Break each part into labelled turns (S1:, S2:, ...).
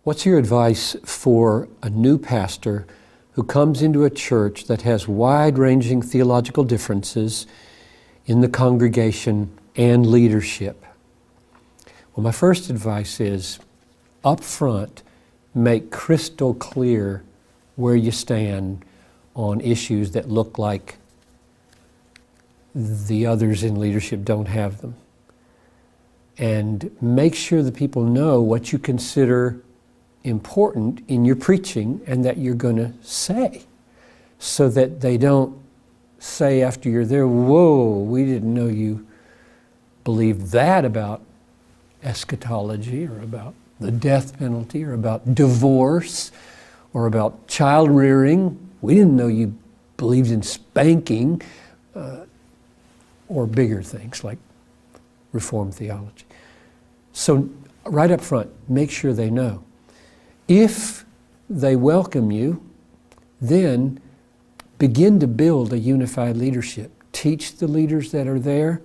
S1: What's your advice for a new pastor who comes into a church that has wide-ranging theological differences in the congregation and leadership? Well, my first advice is, up front, make crystal clear where you stand on issues that look like the others in leadership don't have them. And make sure that people know what you consider important in your preaching and that you're going to say, so that they don't say after you're there, whoa, we didn't know you believed that about eschatology or about the death penalty or about divorce or about child rearing. We didn't know you believed in spanking or bigger things like Reformed theology. So right up front, make sure they know. If they welcome you, then begin to build a unified leadership. Teach the leaders that are there,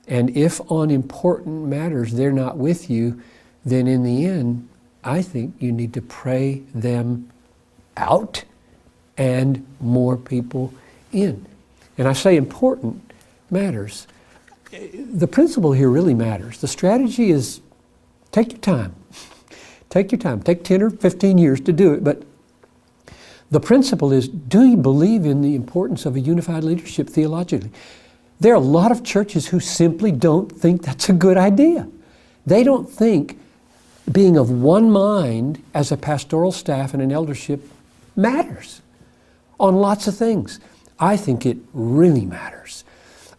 S1: and if on important matters they're not with you, then in the end, I think you need to pray them out and more people in. And I say important matters. The principle here really matters. The strategy is take your time. Take your time. Take 10 or 15 years to do it. But the principle is, do you believe in the importance of a unified leadership theologically? There are a lot of churches who simply don't think that's a good idea. They don't think being of one mind as a pastoral staff and an eldership matters on lots of things. I think it really matters.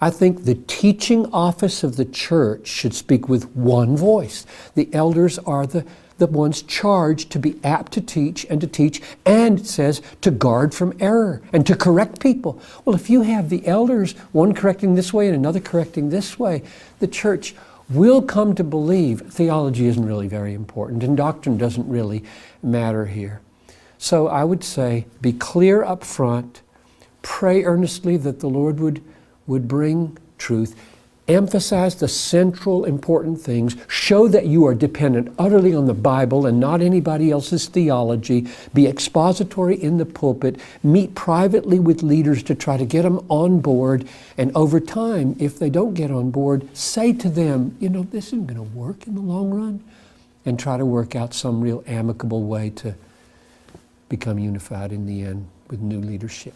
S1: I think the teaching office of the church should speak with one voice. The elders are the ones charged to be apt to teach, and it says to guard from error and to correct people. Well, if you have the elders, one correcting this way and another correcting this way, the church will come to believe theology isn't really very important and doctrine doesn't really matter here. So I would say, be clear up front, pray earnestly that the Lord would bring truth, emphasize the central important things, show that you are dependent utterly on the Bible and not anybody else's theology, be expository in the pulpit, meet privately with leaders to try to get them on board, and over time, if they don't get on board, say to them, this isn't going to work in the long run, and try to work out some real amicable way to become unified in the end with new leadership.